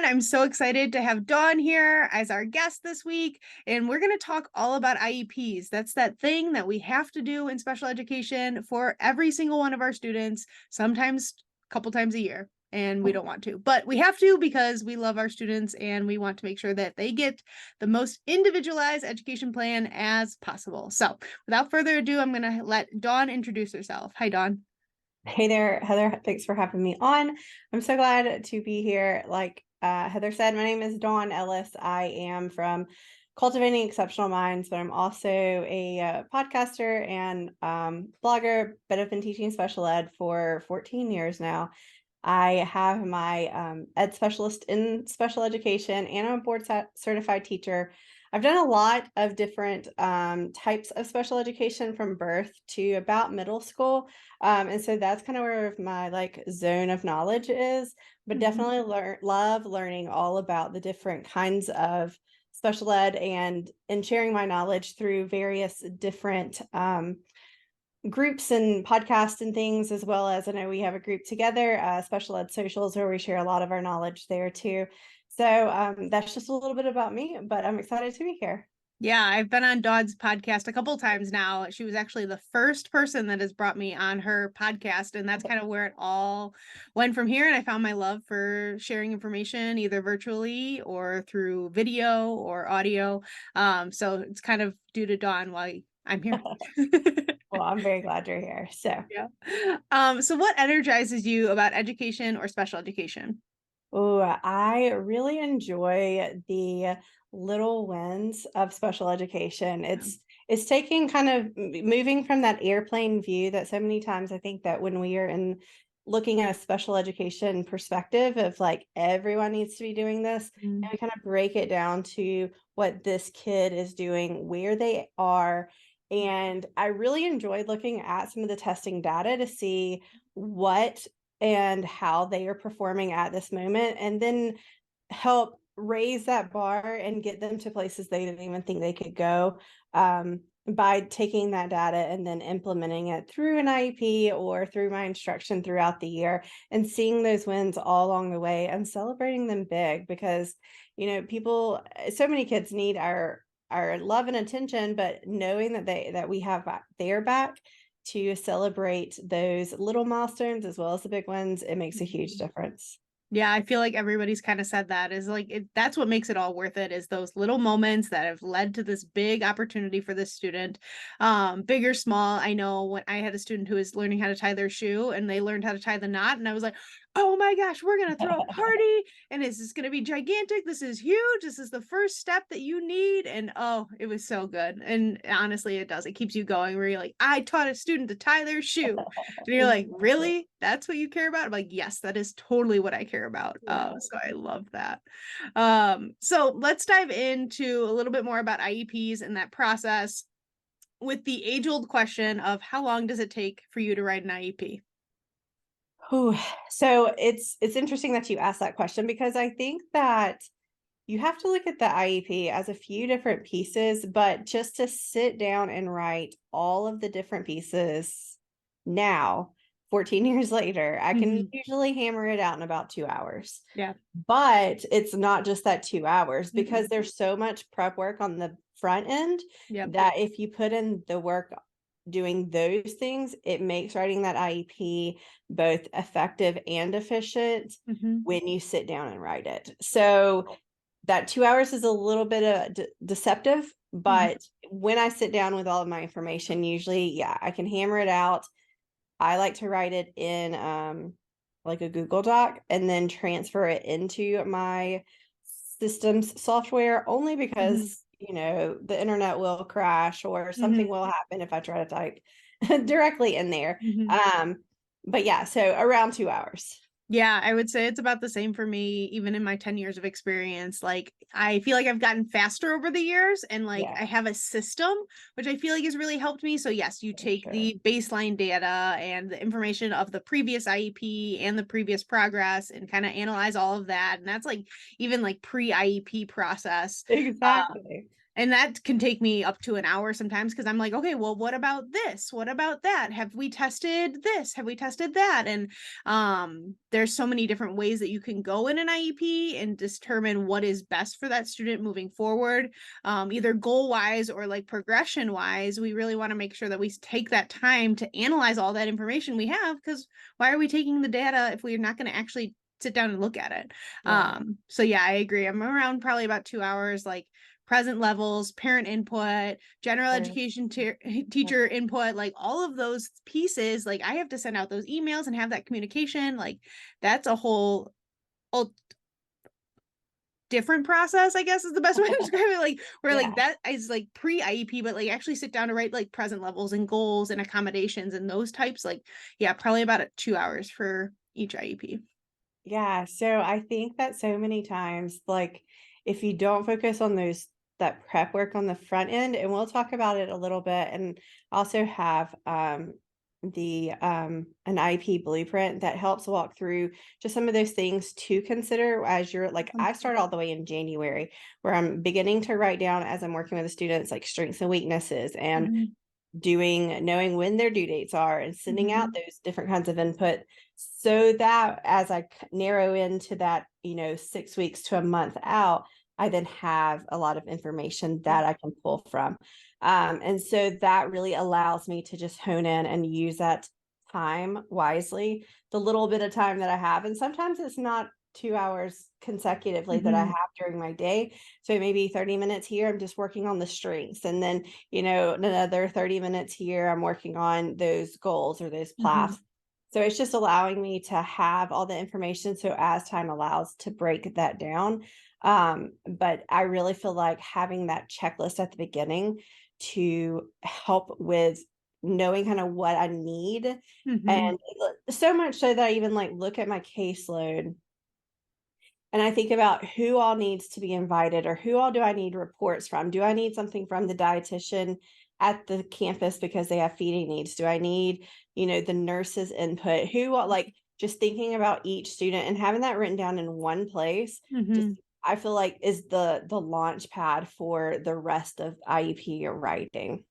I'm so excited to have Dawn here as our guest this week, and we're going to talk all about IEPs. That's that thing that we have to do in special education for every single one of our students, sometimes a couple times a year, and we don't want to, but we have to because we love our students and we want to make sure that they get the most individualized education plan as possible. So without further ado, I'm going to let Dawn introduce herself. Hi, Dawn. Hey there, Heather. Thanks for having me on. I'm so glad to be here. Like Heather said, my name is Dawn Ellis. I am from Cultivating Exceptional Minds, but I'm also a podcaster and blogger, but I've been teaching special ed for 14 years now. I have my ed specialist in special education, and I'm a board certified teacher. I've done a lot of different types of special education from birth to about middle school. And so that's kind of where my zone of knowledge is, but definitely love learning all about the different kinds of special ed and sharing my knowledge through various different groups and podcasts and things, as well as I know we have a group together, Special Ed Socials, where we share a lot of our knowledge there too. So that's just a little bit about me, but I'm excited to be here. Yeah, I've been on Dawn's podcast a couple of times now. She was actually the first person that has brought me on her podcast, and that's kind of where it all went from here. And I found my love for sharing information either virtually or through video or audio. So it's kind of due to Dawn why I'm here. Well, I'm very glad you're here. So So what energizes you about education or special education? oh, I really enjoy the little wins of special education. It's taking kind of moving from that airplane view that so many times I think that when we are in looking at a special education perspective of like everyone needs to be doing this, and we kind of break it down to what this kid is doing, where they are. And I really enjoyed looking at some of the testing data to see what and how they are performing at this moment, and then help raise that bar and get them to places they didn't even think they could go, by taking that data and then implementing it through an IEP or through my instruction throughout the year, and seeing those wins all along the way and celebrating them big, because people, so many kids need our love and attention, but knowing that we have their back to celebrate those little milestones as well as the big ones, it makes a huge difference. Yeah, I feel like everybody's kind of said that is like that's what makes it all worth it is those little moments that have led to this big opportunity for this student. Big or small. I know when I had a student who was learning how to tie their shoe and they learned how to tie the knot, and I was like, oh my gosh, we're gonna throw a party and this is gonna be gigantic. This is huge. This is the first step that you need. And oh, it was so good. And honestly, it does. It keeps you going where you're like, I taught a student to tie their shoe. And you're like, really? That's what you care about? I'm like, yes, that is totally what I care about. So I love that. So let's dive into a little bit more about IEPs and that process with the age-old question of how long does it take for you to write an IEP? So it's interesting that you asked that question, because I think that you have to look at the IEP as a few different pieces, but just to sit down and write all of the different pieces now, 14 years later, I can usually hammer it out in about 2 hours. Yeah. But it's not just that 2 hours, because there's so much prep work on the front end that if you put in the work doing those things, it makes writing that IEP both effective and efficient when you sit down and write it. So that 2 hours is a little bit deceptive, but when I sit down with all of my information, usually, I can hammer it out. I like to write it in like a Google Doc and then transfer it into my systems software, only because the internet will crash or something will happen if I try to type directly in there. But yeah, so around 2 hours. Yeah, I would say it's about the same for me, even in my 10 years of experience. Like, I feel like I've gotten faster over the years, and like I have a system, which I feel like has really helped me. So yes, you take the baseline data and the information of the previous IEP and the previous progress and kind of analyze all of that. And that's like even like pre-IEP process. Exactly. And that can take me up to an hour sometimes because I'm like, okay, well, what about this? What about that? Have we tested this? Have we tested that? And there's so many different ways that you can go in an IEP and determine what is best for that student moving forward, either goal wise or like progression wise. We really want to make sure that we take that time to analyze all that information we have, because why are we taking the data if we're not going to actually sit down and look at it? Yeah, So yeah, I agree. I'm around probably about 2 hours, like present levels, parent input, general for education sure. teacher input, like all of those pieces, like I have to send out those emails and have that communication. Like that's a whole different process, I guess is the best way to describe it. Like where like Yeah. that is like pre-IEP, but like actually sit down to write like present levels and goals and accommodations and those types. Like, yeah, probably about 2 hours for each IEP. Yeah, so I think that so many times, like, if you don't focus on those that prep work on the front end, and we'll talk about it a little bit, and also have the an IP blueprint that helps walk through just some of those things to consider as you're like I start all the way in January where I'm beginning to write down as I'm working with the students like strengths and weaknesses and Mhm, knowing when their due dates are and sending out mhm, those different kinds of input so that as I narrow into that, 6 weeks to a month out, I then have a lot of information that I can pull from. And so that really allows me to just hone in and use that time wisely, the little bit of time that I have. And sometimes it's not 2 hours consecutively that I mhm, have during my day. So maybe 30 minutes here, I'm just working on the strengths. And then another 30 minutes here, I'm working on those goals or those mhm. paths. So it's just allowing me to have all the information. So as time allows to break that down. But I really feel like having that checklist at the beginning to help with knowing kind of what I need. Mhm. And so much so that I even like look at my caseload and I think about who all needs to be invited or who all do I need reports from? Do I need something from the dietitian at the campus because they have feeding needs? Do I need, the nurse's input? Who all like just thinking about each student and having that written down in one place, just Mhm. I feel like is the launch pad for the rest of IEP writing.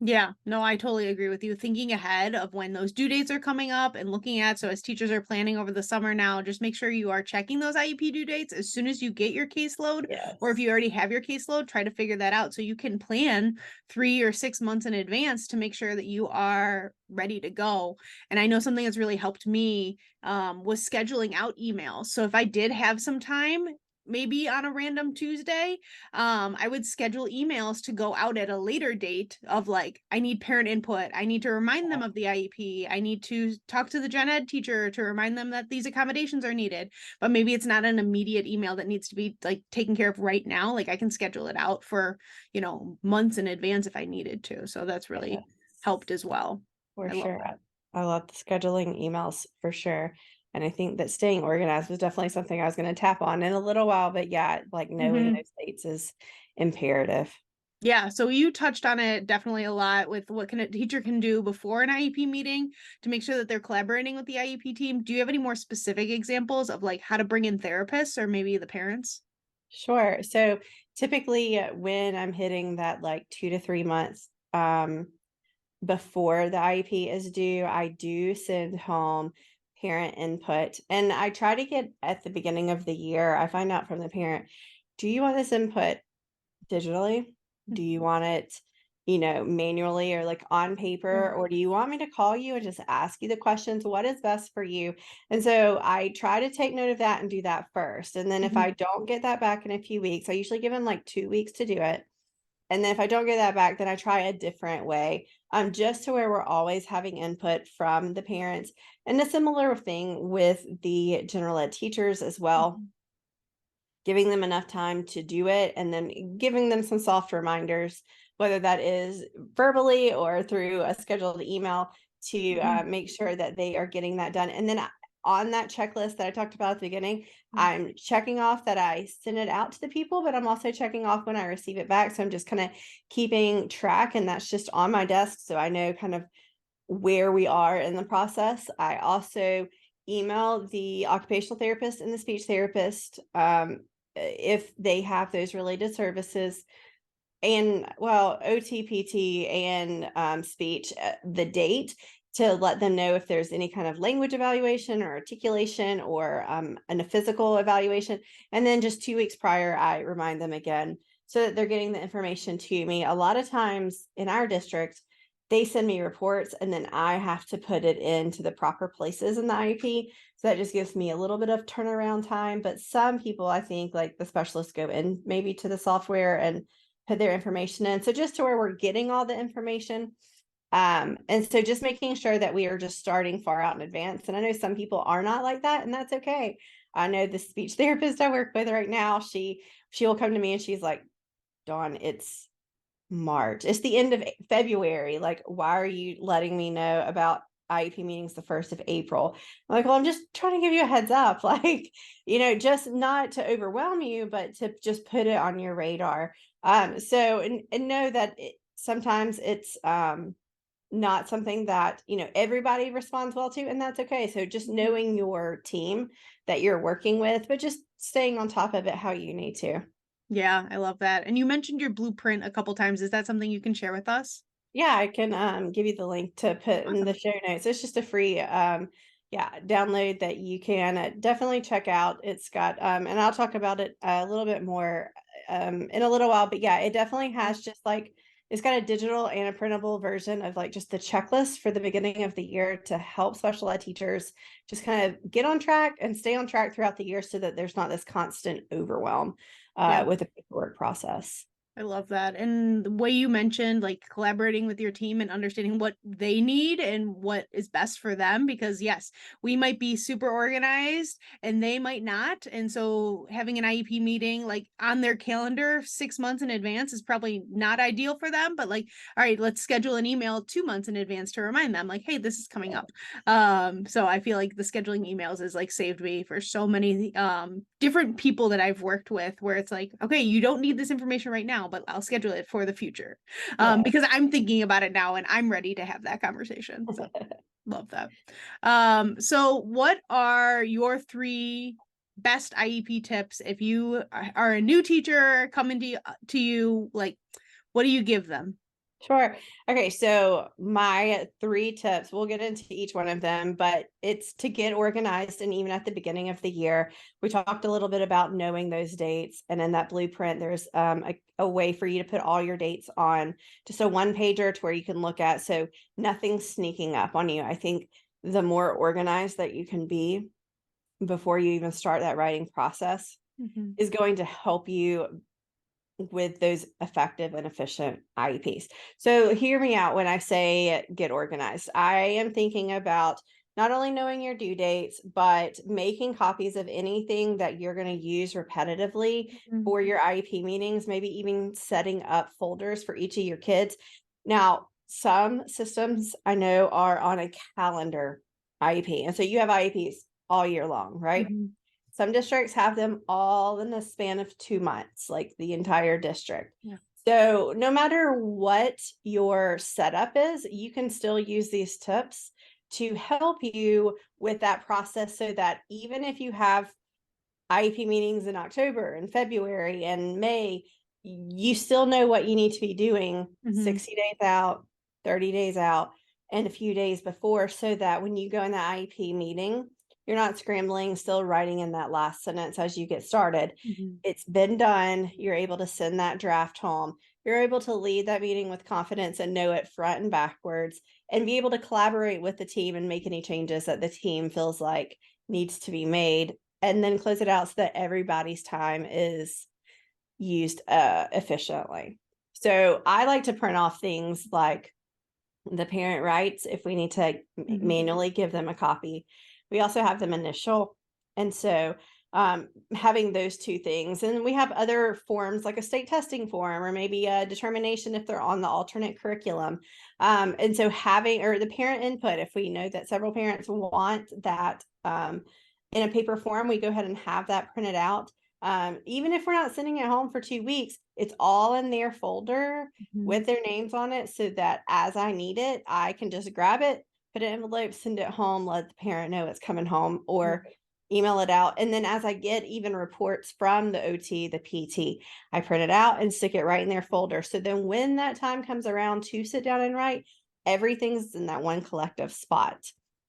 Yeah, no, I totally agree with you. Thinking ahead of when those due dates are coming up and looking at, so as teachers are planning over the summer now, just make sure you are checking those IEP due dates as soon as you get your caseload, or if Yes. you already have your caseload, try to figure that out so you can plan 3 or 6 months in advance to make sure that you are ready to go. And I know something that's really helped me was scheduling out emails. So if I did have some time, maybe on a random Tuesday, I would schedule emails to go out at a later date of like, I need parent input. I need to remind them of the IEP. I need to talk to the gen ed teacher to remind them that these accommodations are needed. But maybe it's not an immediate email that needs to be like taken care of right now. Like I can schedule it out for, months in advance if I needed to. So that's really Yes. helped as well. For I love sure. that. I love the scheduling emails for sure. And I think that staying organized was definitely something I was going to tap on in a little while, but yeah, like knowing Mhm. those dates is imperative. Yeah, so you touched on it definitely a lot with what can a teacher can do before an IEP meeting to make sure that they're collaborating with the IEP team. Do you have any more specific examples of like how to bring in therapists or maybe the parents? Sure. So typically when I'm hitting that like 2 to 3 months before the IEP is due, I do send home parent input. And I try to get at the beginning of the year, I find out from the parent, do you want this input digitally? Do you want it, manually or like on paper? Or do you want me to call you and just ask you the questions? What is best for you? And so I try to take note of that and do that first. And then if Mhm, I don't get that back in a few weeks, I usually give them like 2 weeks to do it. And then if I don't get that back, then I try a different way. Just to where we're always having input from the parents. And a similar thing with the general ed teachers as well, mhm, giving them enough time to do it and then giving them some soft reminders, whether that is verbally or through a scheduled email to mhm, make sure that they are getting that done. And then on that checklist that I talked about at the beginning, mhm. I'm checking off that I send it out to the people, but I'm also checking off when I receive it back. So I'm just kind of keeping track, and that's just on my desk. So I know kind of where we are in the process. I also email the occupational therapist and the speech therapist if they have those related services and well, OTPT and speech, the date to let them know if there's any kind of language evaluation or articulation or a physical evaluation. And then just 2 weeks prior, I remind them again so that they're getting the information to me. A lot of times in our district, they send me reports and then I have to put it into the proper places in the IEP. So that just gives me a little bit of turnaround time. But some people, I think, like the specialists, go in maybe to the software and put their information in. So just to where we're getting all the information. And so just making sure that we are just starting far out in advance. And I know some people are not like that, and that's okay. I know the speech therapist I work with right now, she will come to me and she's like, Dawn, it's March. It's the end of February. Like, why are you letting me know about IEP meetings the 1st of April? I'm like, well, I'm just trying to give you a heads up. Like, just not to overwhelm you, but to just put it on your radar. So and know that sometimes it's not something that everybody responds well to, and that's okay. So just knowing your team that you're working with, but just staying on top of it how you need to. Yeah, I love that. And you mentioned your blueprint a couple times. Is that something you can share with us? Yeah, I can give you the link to put in the Awesome. show notes. It's just a free download that you can definitely check out. It's got and I'll talk about it a little bit more in a little while, but yeah, it definitely has just like it's got a digital and a printable version of like just the checklist for the beginning of the year to help special ed teachers just kind of get on track and stay on track throughout the year so that there's not this constant overwhelm Yeah. with the paperwork process. I love that. And the way you mentioned, like collaborating with your team and understanding what they need and what is best for them, because yes, we might be super organized and they might not. And so having an IEP meeting like on their calendar 6 months in advance is probably not ideal for them. But like, all right, let's schedule an email 2 months in advance to remind them, like, hey, this is coming up. So I feel like the scheduling emails is like saved me for so many different people that I've worked with where it's like, okay, you don't need this information right now, but I'll schedule it for the future. Yeah. Because I'm thinking about it now and I'm ready to have that conversation. So love that. So what are your 3 best IEP tips if you are a new teacher coming to you, like what do you give them? Sure. Okay, so my 3 tips, we'll get into each one of them, but it's to get organized. And even at the beginning of the year, we talked a little bit about knowing those dates. And in that blueprint, there's a way for you to put all your dates on just a one pager to where you can look at. So nothing's sneaking up on you. I think the more organized that you can be before you even start that writing process Mhm. is going to help you with those effective and efficient IEPs. So hear me out when I say get organized. I am thinking about not only knowing your due dates, but making copies of anything that you're going to use repetitively Mhm. for your IEP meetings, maybe even setting up folders for each of your kids. Now, some systems I know are on a calendar IEP. And so you have IEPs all year long, right? Mhm. Some districts have them all in the span of 2 months, like the entire district. Yeah. So no matter what your setup is, you can still use these tips to help you with that process so that even if you have IEP meetings in October and February and May, you still know what you need to be doing Mhm. 60 days out, 30 days out, and a few days before so that when you go in the IEP meeting, you're not scrambling, still writing in that last sentence as you get started. Mhm. It's been done. You're able to send that draft home. You're able to lead that meeting with confidence and know it front and backwards and be able to collaborate with the team and make any changes that the team feels like needs to be made and then close it out so that everybody's time is used efficiently. So I like to print off things like the parent rights if we need to Mhm. manually give them a copy. We also have them initial. And so having those 2 things, and we have other forms like a state testing form or maybe a determination if they're on the alternate curriculum. And so having or the parent input, if we know that several parents want that in a paper form, we go ahead and have that printed out. Even if we're not sending it home for 2 weeks, it's all in their folder Mhm. with their names on it so that as I need it, I can just grab it, put it in envelope, send it home, let the parent know it's coming home, Yeah. or email it out. And then as I get even reports from the OT, the PT, I print it out and stick it right in their folder. So then when that time comes around to sit down and write, everything's in that one collective spot.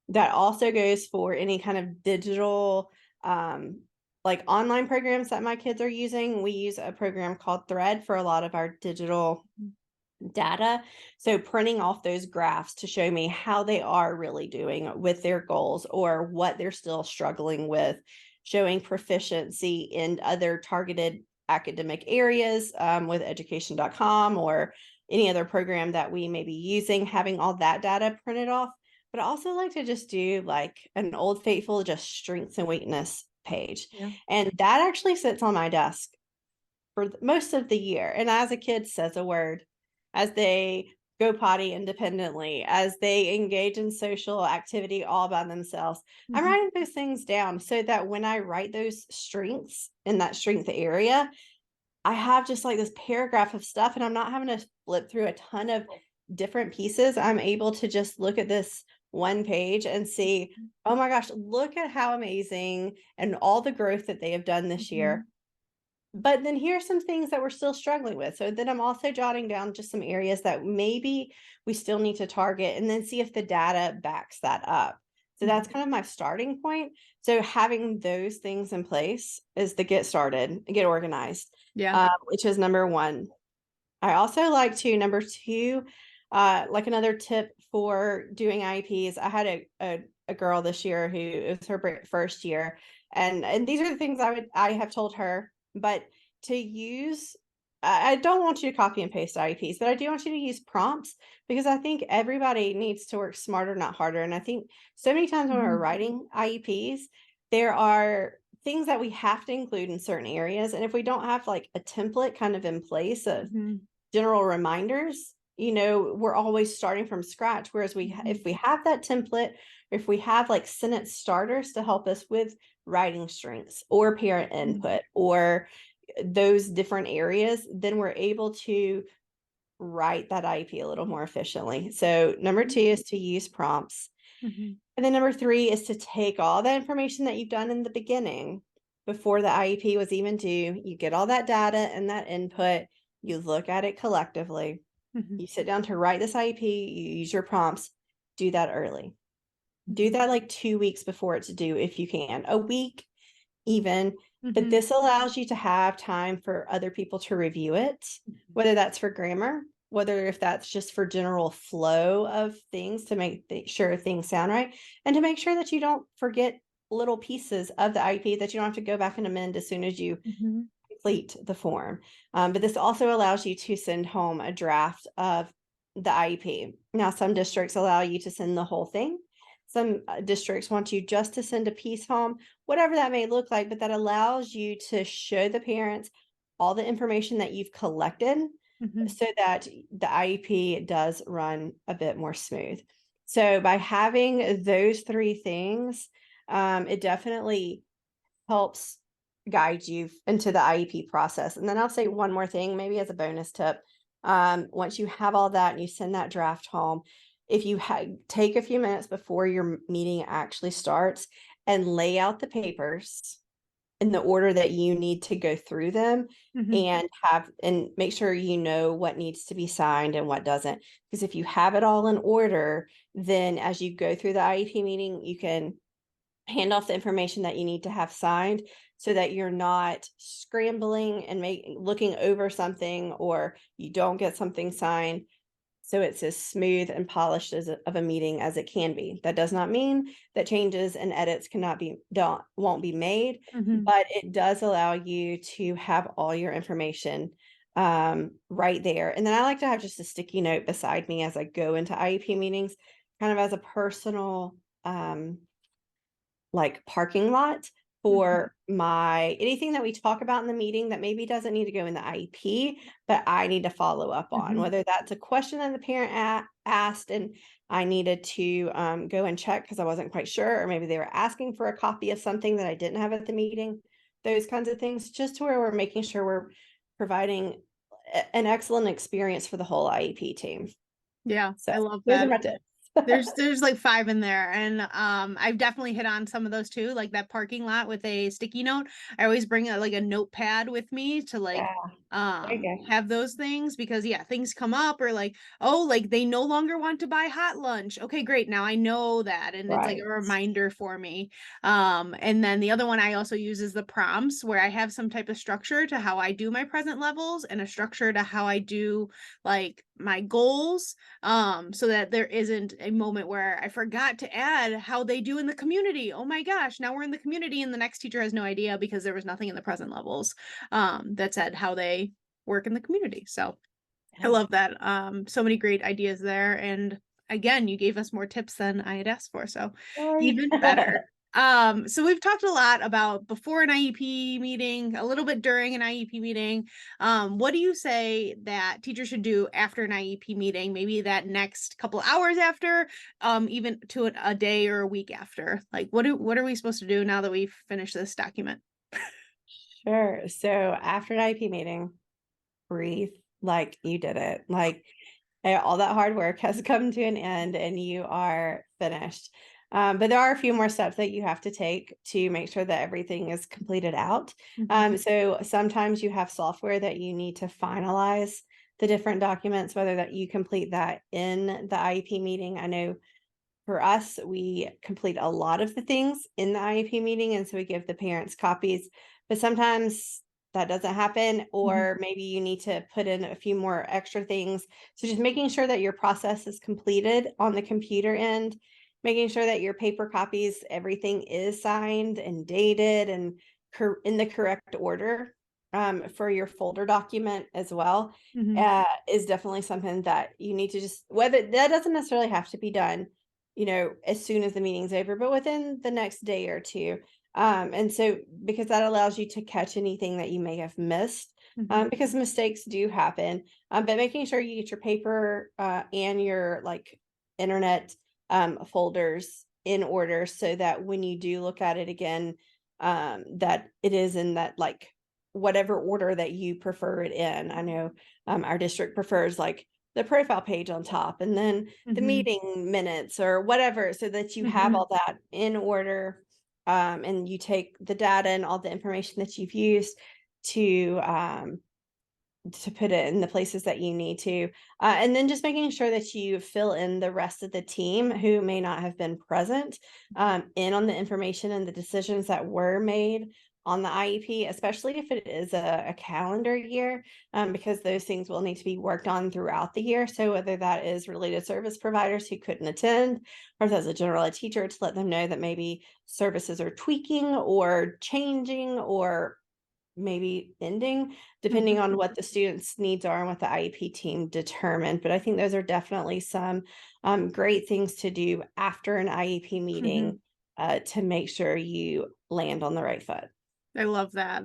That also goes for any kind of digital, like online programs that my kids are using. We use a program called Thread for a lot of our digital data. So printing off those graphs to show me how they are really doing with their goals or what they're still struggling with, showing proficiency in other targeted academic areas with education.com or any other program that we may be using, having all that data printed off. But I also like to just do like an old faithful, just strengths and weakness page. Yeah. And that actually sits on my desk for most of the year. And as a kid says a word, as they go potty independently, as they engage in social activity all by themselves, I'm Mhm. writing those things down so that when I write those strengths in that strength area, I have just like this paragraph of stuff and I'm not having to flip through a ton of different pieces. I'm able to just look at this one page and see, oh my gosh, look at how amazing and all the growth that they have done this year. Mhm. But then here's some things that we're still struggling with. So then I'm also jotting down just some areas that maybe we still need to target and then see if the data backs that up. So that's Mhm. kind of my starting point. So having those things in place is the get started, get organized, Yeah. which is number one. I also like to, number two, like another tip for doing IEPs. I had a girl this year who it was her first year, and these are the things I have told her. But to use, I don't want you to copy and paste IEPs, but I do want you to use prompts because I think everybody needs to work smarter, not harder. And I think so many times when we're Mhm. writing IEPs, there are things that we have to include in certain areas, and if we don't have like a template kind of in place of Mhm. general reminders, we're always starting from scratch. Whereas Mhm. if we have that template, if we have like sentence starters to help us with writing strengths or parent Mhm. input or those different areas, then we're able to write that IEP a little more efficiently. So number two is to use prompts. Mhm. And then number three is to take all that information that you've done in the beginning before the IEP was even due. You get all that data and that input, you look at it collectively, Mhm. you sit down to write this IEP, you use your prompts, do that early. Do Mhm. that like 2 weeks before it's due if you can, a week even. But Mhm. this allows you to have time for other people to review it, Mhm. whether that's for grammar, whether if that's just for general flow of things to make sure things sound right, and to make sure that you don't forget little pieces of the IEP that you don't have to go back and amend as soon as you Mhm. complete the form. But this also allows you to send home a draft of the IEP. Now, some districts allow you to send the whole thing. Some districts want you just to send a piece home, whatever that may look like, but that allows you to show the parents all the information that you've collected Mhm. so that the IEP does run a bit more smooth. So by having those three things, it definitely helps guide you into the IEP process. And then I'll say one more thing, maybe as a bonus tip. Once you have all that and you send that draft home, if you take a few minutes before your meeting actually starts and lay out the papers in the order that you need to go through them Mhm. and make sure you know what needs to be signed and what doesn't. Because if you have it all in order, then as you go through the IEP meeting, you can hand off the information that you need to have signed so that you're not scrambling and looking over something or you don't get something signed. So it's as smooth and polished of a meeting as it can be. That does not mean that changes and edits cannot be done, won't be made, Mhm. but it does allow you to have all your information right there. And then I like to have just a sticky note beside me as I go into IEP meetings, kind of as a personal like parking lot Mhm. for my anything that we talk about in the meeting that maybe doesn't need to go in the IEP, but I need to follow up on, Mhm. whether that's a question that the parent asked and I needed to go and check because I wasn't quite sure, or maybe they were asking for a copy of something that I didn't have at the meeting, those kinds of things, just to where we're making sure we're providing an excellent experience for the whole IEP team. Yeah, So I love those are that. my tips. There's like 5 in there, and, I've definitely hit on some of those too, like that parking lot with a sticky note. I always bring like a notepad with me to like, Yeah, there you go. have those things because yeah, things come up or like, oh, like they no longer want to buy hot lunch. Okay, great. Now I know that, and it's like Right. a reminder for me. And then the other one I also use is the prompts where I have some type of structure to how I do my present levels and a structure to how I do like my goals, so that there isn't a moment where I forgot to add how they do in the community. Oh my gosh, now we're in the community and the next teacher has no idea because there was nothing in the present levels that said how they work in the community. So I Yeah. love that. So many great ideas there. And again, you gave us more tips than I had asked for. So Yay. even better. So we've talked a lot about before an IEP meeting, a little bit during an IEP meeting. What do you say that teachers should do after an IEP meeting? Maybe that next couple hours after, even to a day or a week after. Like what are we supposed to do now that we've finished this document? Sure. So after an IP meeting, breathe like you did it. Like all that hard work has come to an end and you are finished. But there are a few more steps that you have to take to make sure that everything is completed out. Mhm, So sometimes you have software that you need to finalize the different documents, whether that you complete that in the IEP meeting. I know for us, we complete a lot of the things in the IEP meeting, and so we give the parents copies, but sometimes that doesn't happen, mhm, or maybe you need to put in a few more extra things. So just making sure that your process is completed on the computer end, making sure that your paper copies, everything is signed and dated and in the correct order, for your folder document as well, mhm, is definitely something that you need to just, whether that doesn't necessarily have to be done, as soon as the meeting's over, but within the next day or two. And so because that allows you to catch anything that you may have missed, mhm, because mistakes do happen. But making sure you get your paper and your like internet folders in order so that when you do look at it again, that it is in that like whatever order that you prefer it in. I know our district prefers like the profile page on top and then the mhm, meeting minutes or whatever, so that you have mhm, all that in order, and you take the data and all the information that you've used to put it in the places that you need to, and then just making sure that you fill in the rest of the team who may not have been present, in on the information and the decisions that were made on the IEP, especially if it is a calendar year, because those things will need to be worked on throughout the year. So whether that is related service providers who couldn't attend, or if as a general ed teacher to let them know that maybe services are tweaking or changing or maybe ending, depending mhm, on what the students' needs are and what the IEP team determined. But I think those are definitely some great things to do after an IEP meeting, mhm. to make sure you land on the right foot. I love that.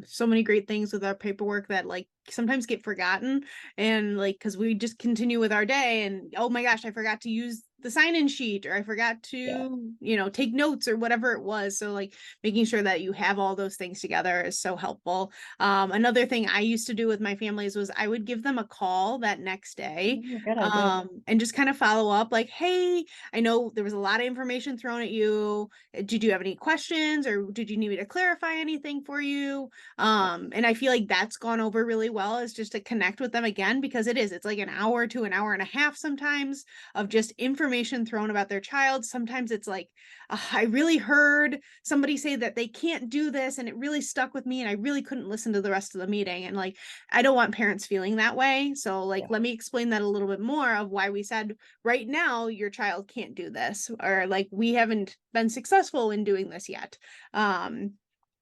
So many great things with our paperwork that like sometimes get forgotten and like because we just continue with our day and oh my gosh, I forgot to use the sign-in sheet or I forgot Yeah. to, take notes or whatever it was. So like making sure that you have all those things together is so helpful. Another thing I used to do with my families was I would give them a call that next day, Good idea. and just kind of follow up like, hey, I know there was a lot of information thrown at you. Did you have any questions or did you need me to clarify anything for you? And I feel like that's gone over really well is just to connect with them again because it's like an hour to an hour and a half sometimes of just information thrown about their child. Sometimes it's like, I really heard somebody say that they can't do this and it really stuck with me and I really couldn't listen to the rest of the meeting. And like, I don't want parents feeling that way. So like, Yeah, let me explain that a little bit more of why we said right now your child can't do this or like we haven't been successful in doing this yet,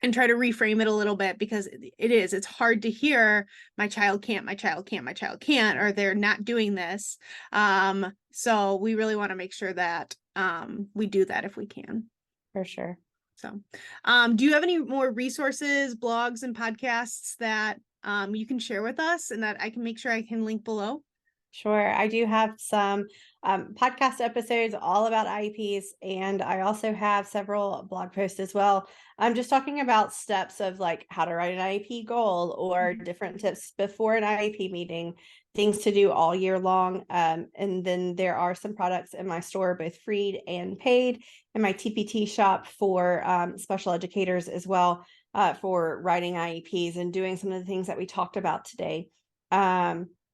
and try to reframe it a little bit because it's hard to hear my child can't, my child can't, my child can't, or they're not doing this. So we really want to make sure that we do that if we can. for sure. So do you have any more resources, blogs, and podcasts that you can share with us and that I can make sure I can link below? Sure. I do have some podcast episodes all about IEPs, and I also have several blog posts as well. I'm just talking about steps of like how to write an IEP goal or Mhm. different tips before an IEP meeting, things to do all year long. And then there are some products in my store, both free and paid, in my TPT shop for special educators as well, for writing IEPs and doing some of the things that we talked about today.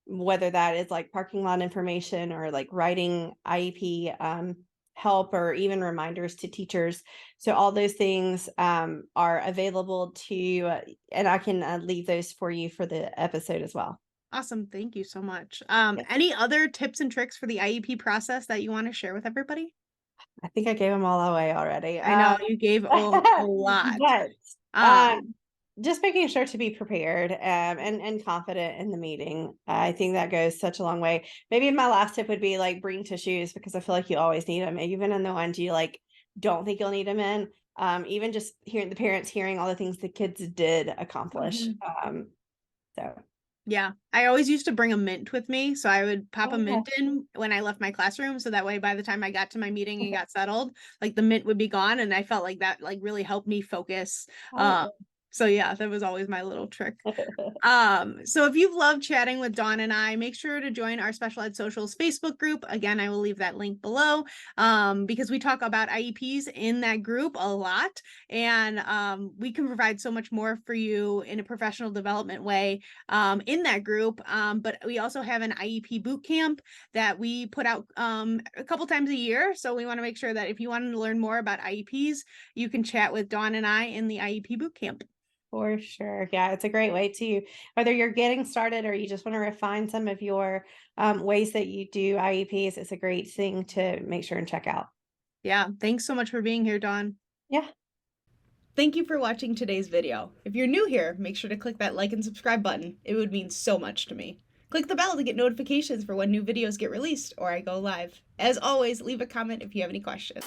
Whether that is like parking lot information or like writing IEP help or even reminders to teachers. So all those things are available to, and I can leave those for you for the episode as well. Awesome. Thank you so much. Yes. Any other tips and tricks for the IEP process that you want to share with everybody? I think I gave them all away already. I know you gave a lot. But Um, just making sure to be prepared and confident in the meeting. I think that goes such a long way. Maybe my last tip would be like bring tissues because I feel like you always need them, even in the ones you like don't think you'll need them in. Even just hearing the parents hearing all the things the kids did accomplish. Mhm. So Yeah, I always used to bring a mint with me, so I would pop a oh, mint in when I left my classroom, so that way by the time I got to my meeting and got settled, like, the mint would be gone, and I felt like that, like, really helped me focus. oh, So yeah, that was always my little trick. So if you've loved chatting with Dawn and I, make sure to join our Special Ed Socials Facebook group. Again, I will leave that link below, because we talk about IEPs in that group a lot, and we can provide so much more for you in a professional development way in that group. But we also have an IEP boot camp that we put out a couple times a year. So we want to make sure that if you want to learn more about IEPs, you can chat with Dawn and I in the IEP boot camp. for sure. Yeah, it's a great way to, whether you're getting started or you just want to refine some of your ways that you do IEPs, it's a great thing to make sure and check out. Yeah, thanks so much for being here, Dawn. Yeah. Thank you for watching today's video. If you're new here, make sure to click that like and subscribe button. It would mean so much to me. Click the bell to get notifications for when new videos get released or I go live. As always, leave a comment if you have any questions.